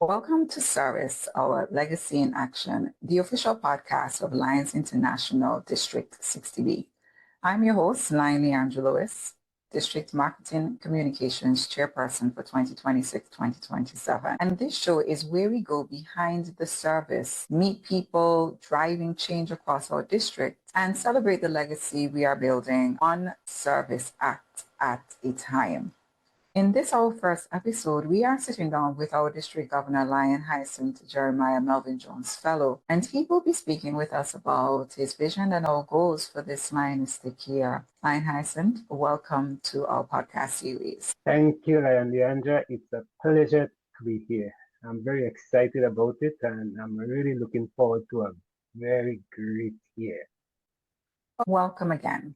Welcome to Service, our Legacy in Action, the official podcast of Lions International District 60B. I'm your host, Leandra Lewis, District Marketing Communications Chairperson for 2026-2027. And this show is where we go behind the service, meet people driving change across our district, and celebrate the legacy we are building one service act at a time. In this, our first episode, we are sitting down with our District Governor, Hyacinth Jeremiah Melvin Jones Fellow, and he will be speaking with us about his vision and our goals for this Lionistic Year. Hyacinth, welcome to our podcast series. Thank you, Leandra. It's a pleasure to be here. I'm very excited about it, and I'm really looking forward to a very great year. Welcome again.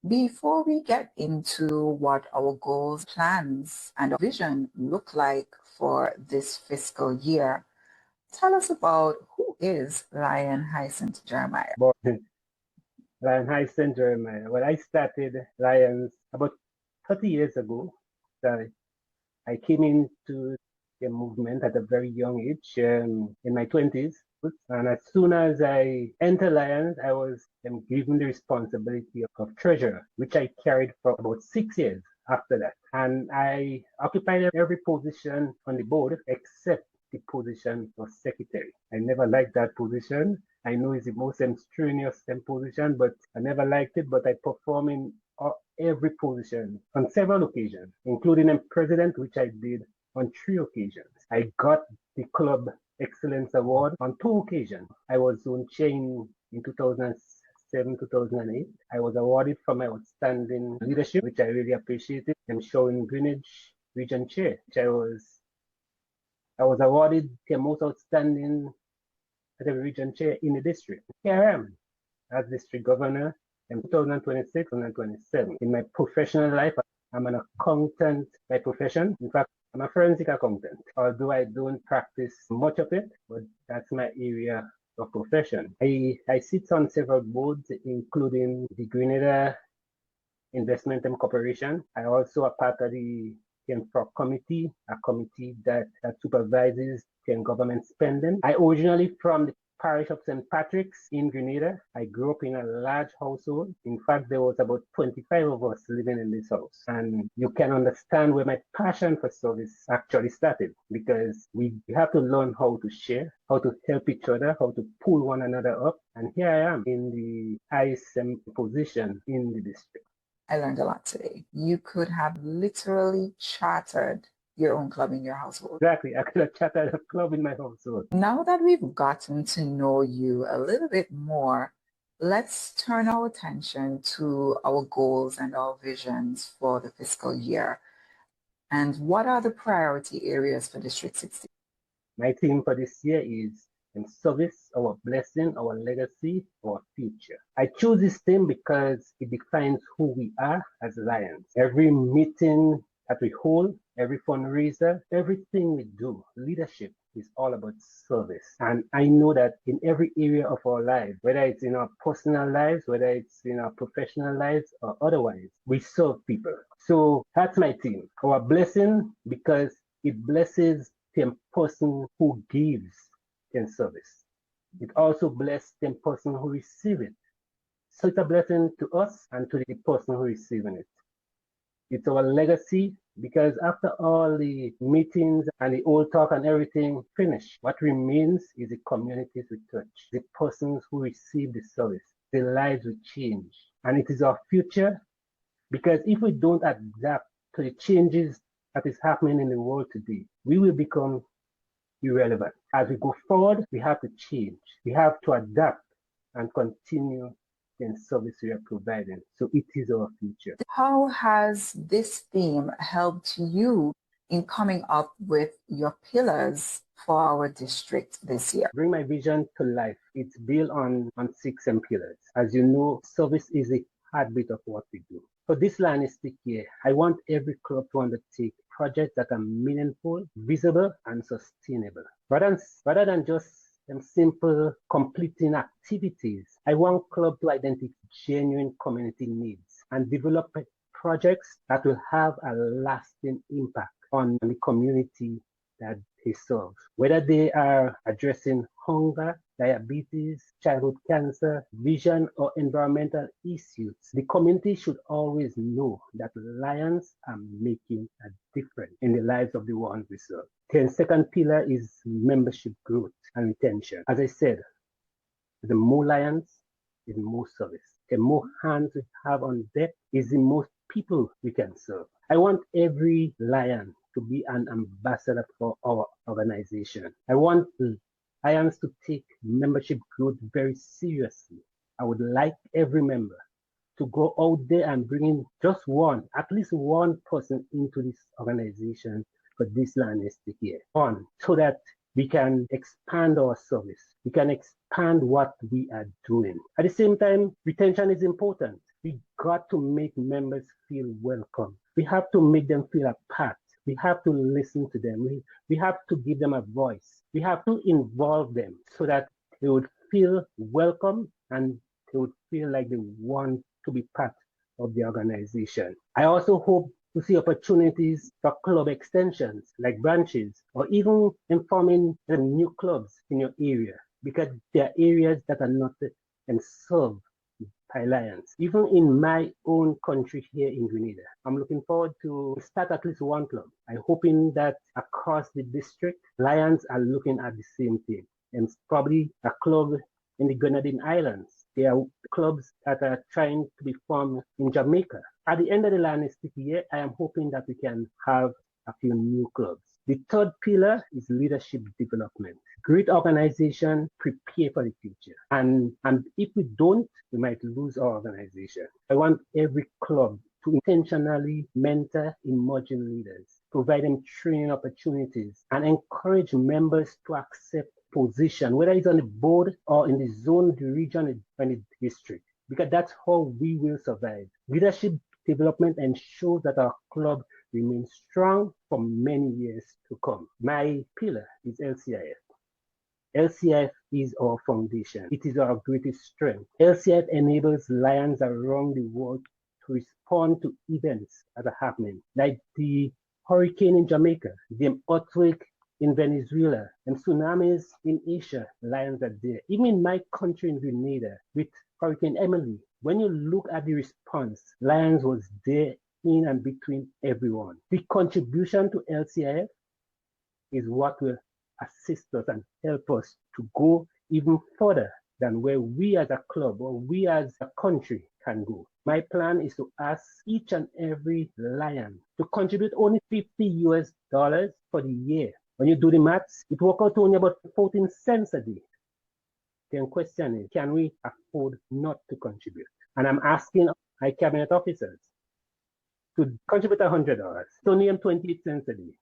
Before we get into what our goals, plans, and our vision look like for this fiscal year, tell us about who is Hyacinth Jeremiah. Hyacinth Jeremiah. Well, I started Lions about 30 years ago. So I came into the movement at a very young age, in my 20s. And as soon as I entered Lions, I was given the responsibility of treasurer, which I carried for about 6 years after that. And I occupied every position on the board except the position of secretary. I never liked that position. I know it's the most strenuous position, but I never liked it. But I performed in every position on several occasions, including a president, which I did on 3 occasions. I got the Club Excellence Award on 2 occasions. I was zone chair in 2007-2008. I was awarded for my outstanding leadership, which I really appreciated. I'm showing Greenwich Region Chair, which I was awarded the most outstanding region chair in the district. Here I am as district governor in 2026-2027. In my professional life, I'm an accountant by profession. In fact, I'm a forensic accountant, although I don't practice much of it, but that's my area of profession. I sit on several boards, including the Grenada Investment and Corporation. I also a part of the Kenfrock Committee, a committee that supervises government spending. I originally from the parish of St. Patrick's in Grenada. I grew up in a large household. In fact, there was about 25 of us living in this house. And you can understand where my passion for service actually started, because we have to learn how to share, how to help each other, how to pull one another up. And here I am in the highest position in the district. I learned a lot today. You could have literally chartered your own club in your household. Exactly. I could have chartered a club in my household. Now that we've gotten to know you a little bit more, let's turn our attention to our goals and our visions for the fiscal year. And what are the priority areas for District 60? My theme for this year is in service, our blessing, our legacy, our future. I choose this theme because it defines who we are as Lions. Every meeting that we hold, every fundraiser, everything we do, leadership is all about service. And I know that in every area of our lives, whether it's in our personal lives, whether it's in our professional lives or otherwise, we serve people. So that's my theme. Our blessing, because it blesses the person who gives in service. It also blesses the person who receives it. So it's a blessing to us and to the person who is receiving it. It's our legacy, because after all the meetings and the old talk and everything finish, what remains is the communities we touch, the persons who receive the service, the lives we change. And it is our future, because if we don't adapt to the changes that is happening in the world today, we will become irrelevant. As we go forward, we have to change. We have to adapt and continue in service we are providing. So it is our future. How has this theme helped you in coming up with your pillars for our district this year? Bring my vision to life. It's built on 6 pillars. As you know, service is the heartbeat of what we do. For this Lionistic Year, I want every club to undertake projects that are meaningful, visible, and sustainable. Rather than just simple completing activities, I want club to identify genuine community needs and develop projects that will have a lasting impact on the community that they serve. Whether they are addressing hunger, diabetes, childhood cancer, vision, or environmental issues, the community should always know that Lions are making a difference in the lives of the ones we serve. The second pillar is membership growth and retention. As I said, the more Lions is more service. The more hands we have on deck is the most people we can serve. I want every Lion to be an ambassador for our organization. I want Lions to take membership growth very seriously. I would like every member to go out there and bring in just one, at least one person into this organization for this Lionistic Year. One, so that we can expand our service. We can expand what we are doing. At the same time, retention is important. We got to make members feel welcome. We have to make them feel a part. We have to listen to them. We have to give them a voice. We have to involve them so that they would feel welcome and they would feel like they want to be part of the organization. I also hope to see opportunities for club extensions like branches or even informing the new clubs in your area, because there are areas that are not and served by Lions. Even in my own country here in Grenada, I'm looking forward to start at least one club. I'm hoping that across the district, Lions are looking at the same thing, and probably a club in the Grenadine Islands. There are clubs that are trying to be formed in Jamaica. At the end of the Lionistic Year, I am hoping that we can have a few new clubs. The third pillar is leadership development. Great organization prepare for the future. And if we don't, we might lose our organization. I want every club to intentionally mentor emerging leaders, provide them training opportunities, and encourage members to accept position, whether it's on the board or in the zone, the region, and the district, because that's how we will survive. Leadership development ensures that our club remains strong for many years to come. My pillar is LCIF. LCIF is our foundation. It is our greatest strength. LCIF enables Lions around the world to respond to events that are happening, like the hurricane in Jamaica, the earthquake in Venezuela, and tsunamis in Asia. Lions are there. Even in my country in Grenada, with Hurricane Emily, when you look at the response, Lions was there in and between everyone. The contribution to LCIF is what will assist us and help us to go even further than where we as a club or we as a country can go. My plan is to ask each and every Lion to contribute only $50 for the year. When you do the maths, it works out to only about 14 cents a day. The question is, can we afford not to contribute? And I'm asking my cabinet officers to contribute $100. It's only 28 cents a day,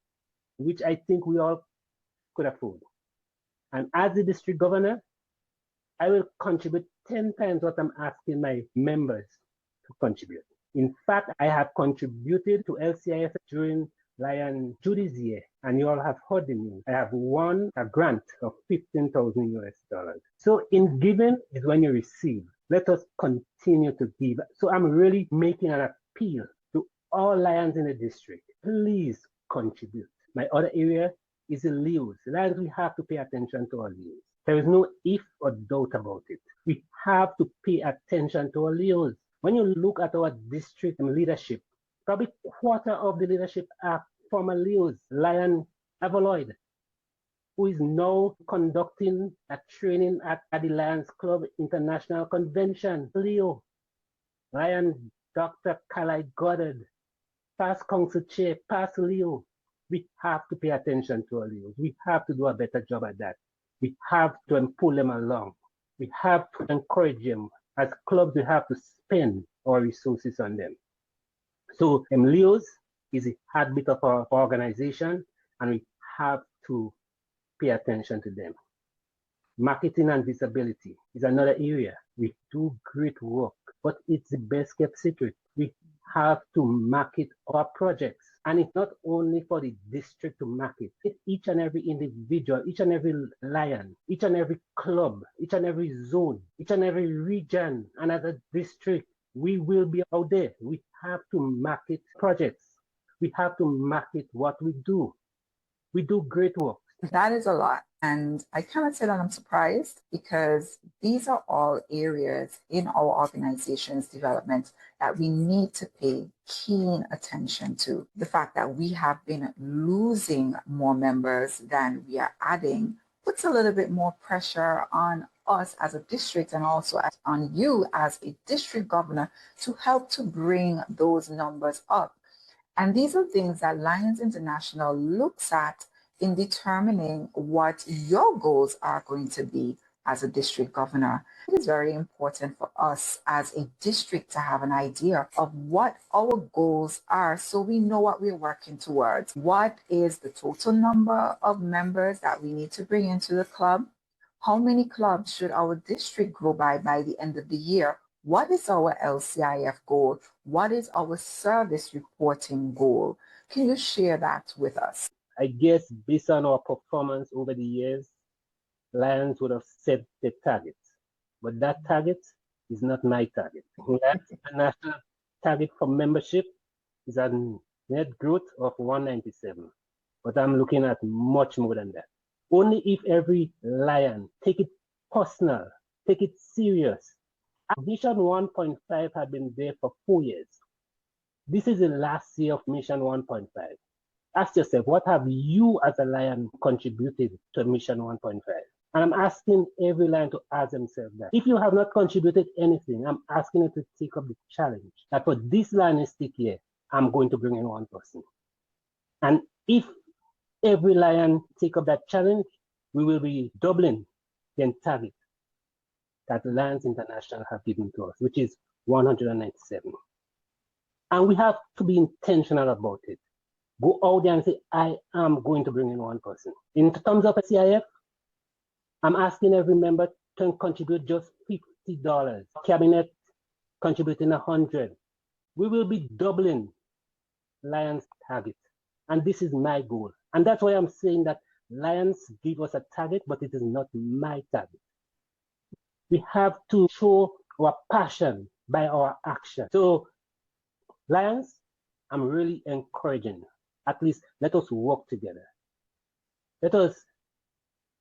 which I think we all could afford. And as the district governor, I will contribute 10 times what I'm asking my members to contribute. In fact, I have contributed to LCIF during Lion Judy's year, and you all have heard the news. I have won a grant of $15,000. So in giving is when you receive. Let us continue to give. So I'm really making an appeal to all Lions in the district. Please contribute. My other area is the Leos. Lions, we have to pay attention to our Leos. There is no if or doubt about it. We have to pay attention to our Leos. When you look at our district leadership, probably quarter of the leadership are former Leos. Lion Avaloid, who is now conducting a training at the Lions Club International Convention. Leo. Lion Dr. Kalai Goddard, past council chair, past Leo. We have to pay attention to our Leos. We have to do a better job at that. We have to pull them along. We have to encourage them. As clubs, we have to spend our resources on them. So Leos is a heartbeat of our organization, and we have to pay attention to them. Marketing and visibility is another area. We do great work, but it's the best kept secret. We have to market our projects, and it's not only for the district to market. It's each and every individual, each and every Lion, each and every club, each and every zone, each and every region, and as a district, we will be out there. We have to market projects. We have to market what we do. We do great work. That is a lot. And I cannot say that I'm surprised because these are all areas in our organization's development that we need to pay keen attention to. The fact that we have been losing more members than we are adding puts a little bit more pressure on us as a district and also on you as a district governor to help to bring those numbers up. And these are things that Lions International looks at in determining what your goals are going to be as a district governor. It is very important for us as a district to have an idea of what our goals are so we know what we're working towards. What is the total number of members that we need to bring into the club? How many clubs should our district grow by the end of the year? What is our LCIF goal? What is our service reporting goal? Can you share that with us? I guess based on our performance over the years, Lions would have set the target. But that target is not my target. That national target for membership is a net growth of 197. But I'm looking at much more than that. Only if every Lion take it personal, take it serious. Mission 1.5 had been there for 4 years. This is the last year of Mission 1.5. Ask yourself, what have you as a Lion contributed to Mission 1.5? And I'm asking every Lion to ask themselves that. If you have not contributed anything, I'm asking you to take up the challenge that for this Lionistic Year, I'm going to bring in one person. And if every Lion take up that challenge, we will be doubling the target that Lions International have given to us, which is 197. And we have to be intentional about it. Go out there and say, I am going to bring in one person. In terms of CIF, I'm asking every member to contribute just $50. Cabinet contributing 100. We will be doubling Lions target. And this is my goal. And that's why I'm saying that Lions give us a target, but it is not my target. We have to show our passion by our action. So, Lions, I'm really encouraging. At least let us work together. Let us,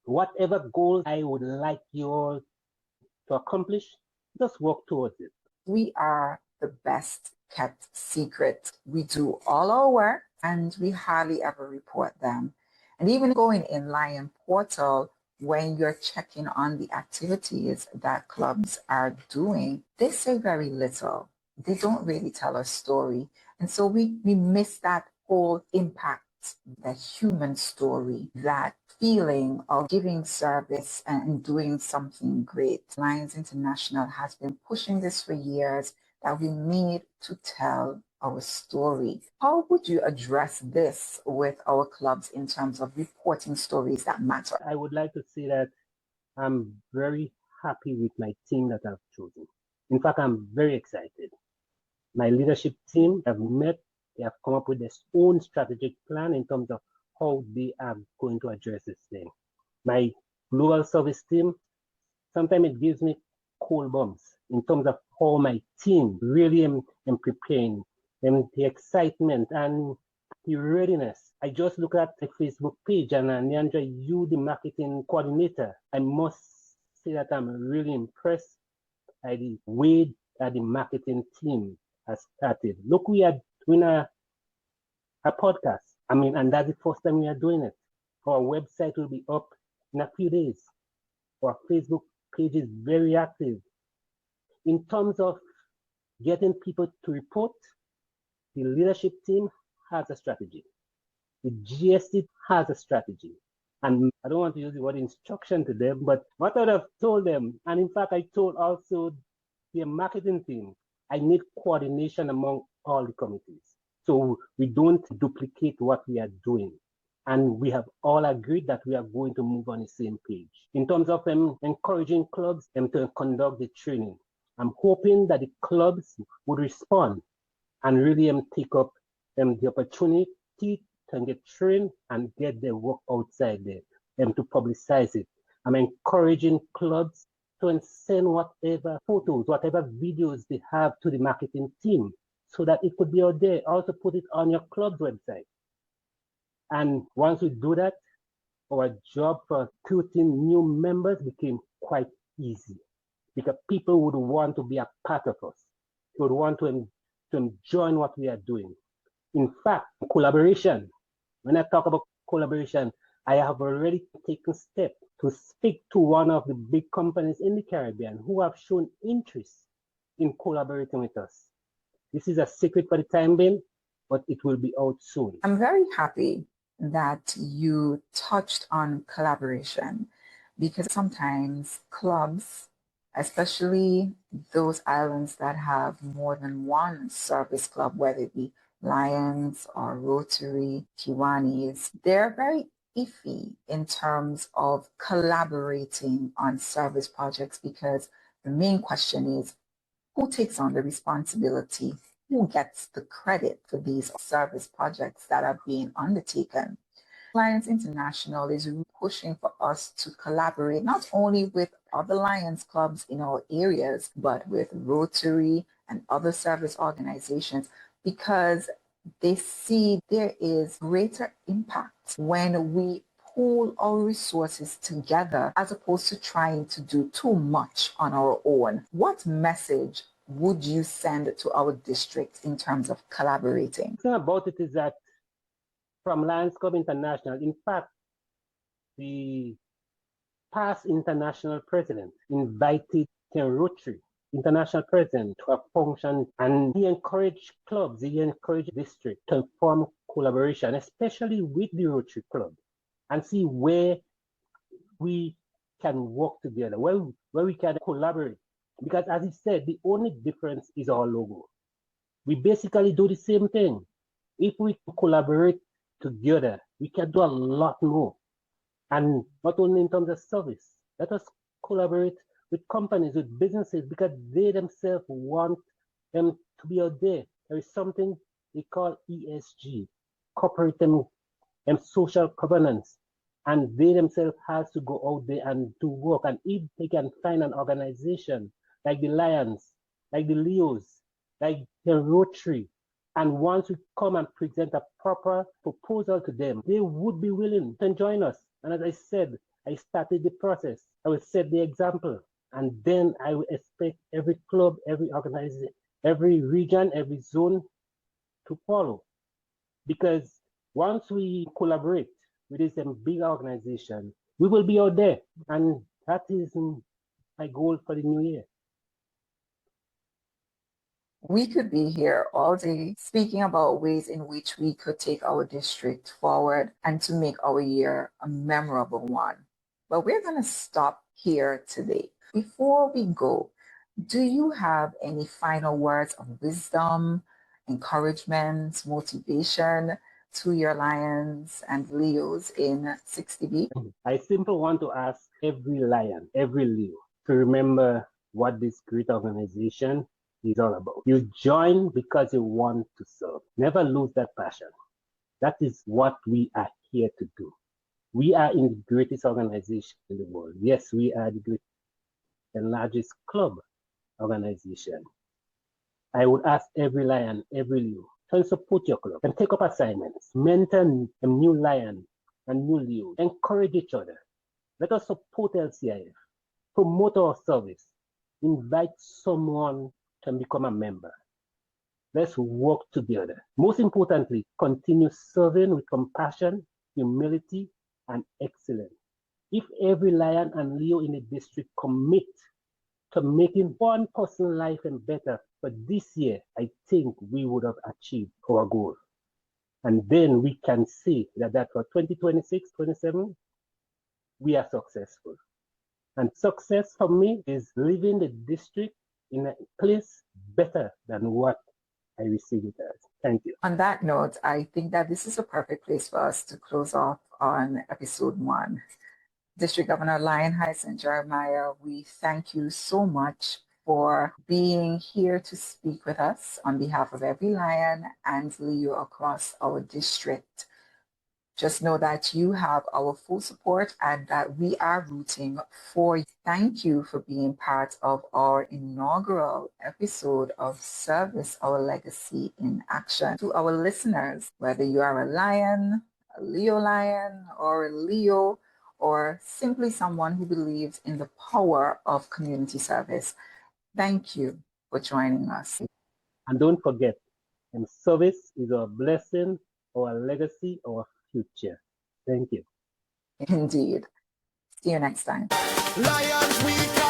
whatever goals I would like you all to accomplish, let us work towards it. We are the best kept secret. We do all our work and we hardly ever report them. And even going in Lion Portal, when you're checking on the activities that clubs are doing, they say very little. They don't really tell a story. And so we miss that whole impact, the human story, that feeling of giving service and doing something great. Lions International has been pushing this for years, that we need to tell our story. How would you address this with our clubs in terms of reporting stories that matter? I would like to say that I'm very happy with my team that I've chosen. In fact, I'm very excited. My leadership team have met, they have come up with their own strategic plan in terms of how they are going to address this thing. My global service team, sometimes it gives me cold bumps in terms of how my team really am preparing, and the excitement and the readiness. I just look at the Facebook page and Leandra, you, the marketing coordinator, I must say that I'm really impressed by the way that the marketing team has started. Look, we are doing a podcast. I mean, and that's the first time we are doing it. Our website will be up in a few days. Our Facebook page is very active. In terms of getting people to report, the leadership team has a strategy. The GST has a strategy. And I don't want to use the word instruction to them, but what I would have told them, and in fact, I told also the marketing team, I need coordination among all the committees. So we don't duplicate what we are doing. And we have all agreed that we are going to move on the same page. In terms of encouraging clubs to conduct the training, I'm hoping that the clubs would respond and really take up the opportunity to get trained and get their work outside there to publicize it. I'm encouraging clubs to send whatever photos, whatever videos they have to the marketing team so that it could be out there. Also put it on your club's website. And once we do that, our job for recruiting new members became quite easy because people would want to be a part of us. They would want to join what we are doing. In fact, collaboration, when I talk about collaboration, I have already taken steps to speak to one of the big companies in the Caribbean who have shown interest in collaborating with us. This is a secret for the time being, but it will be out soon. I'm very happy that you touched on collaboration because sometimes clubs, especially those islands that have more than one service club, whether it be Lions or Rotary, Kiwanis, they're very iffy in terms of collaborating on service projects because the main question is who takes on the responsibility? Who gets the credit for these service projects that are being undertaken? Lions International is pushing for us to collaborate not only with other Lions clubs in our areas, but with Rotary and other service organizations because they see there is greater impact when we pool our resources together as opposed to trying to do too much on our own. What message would you send to our district in terms of collaborating? The thing about it is that from Lions Club International, in fact, the past international president invited the Rotary international president to a function, and he encouraged clubs, he encouraged districts to form collaboration, especially with the Rotary Club, and see where we can work together, where we can collaborate. Because as he said, the only difference is our logo. We basically do the same thing. If we collaborate together, we can do a lot more. And not only in terms of service, let us collaborate with companies, with businesses, because they themselves want them to be out there. There is something they call ESG, corporate and social governance. And they themselves has to go out there and do work. And if they can find an organization like the Lions, like the Leos, like the Rotary, and once we come and present a proper proposal to them, they would be willing to join us. And as I said, I started the process. I will set the example. And then I will expect every club, every organization, every region, every zone to follow. Because once we collaborate with this big organization, we will be out there. And that is my goal for the new year. We could be here all day speaking about ways in which we could take our district forward and to make our year a memorable one. But we're going to stop here today. Before we go, do you have any final words of wisdom, encouragement, motivation to your Lions and Leos in 60B? I simply want to ask every Lion, every Leo to remember what this great organization is all about. You join because you want to serve. Never lose that passion. That is what we are here to do. We are in the greatest organization in the world. Yes, we are the greatest and largest club organization. I would ask every Lion, every Leo, to support your club and take up assignments, mentor a new Lion and new Leo, encourage each other. Let us support LCIF, promote our service, invite someone to become a member. Let's work together. Most importantly, continue serving with compassion, humility, and excellence. If every Lion and Leo in the district commit to making one person's life and better for this year, I think we would have achieved our goal. And then we can see that for 2026, 27, we are successful. And success for me is living the district in a place better than what I received it as. Thank you. On that note, I think that this is a perfect place for us to close off on episode 1. District Governor Hyacinth Jeremiah, we thank you so much for being here to speak with us on behalf of every Lion and Leo across our district. Just know that you have our full support and that we are rooting for you. Thank you for being part of our inaugural episode of Service Our Legacy in Action. To our listeners, whether you are a Lion, a Leo Lion, or a Leo, or simply someone who believes in the power of community service. Thank you for joining us. And don't forget, service is our blessing, our legacy, our future. Thank you. Indeed. See you next time. Lions, we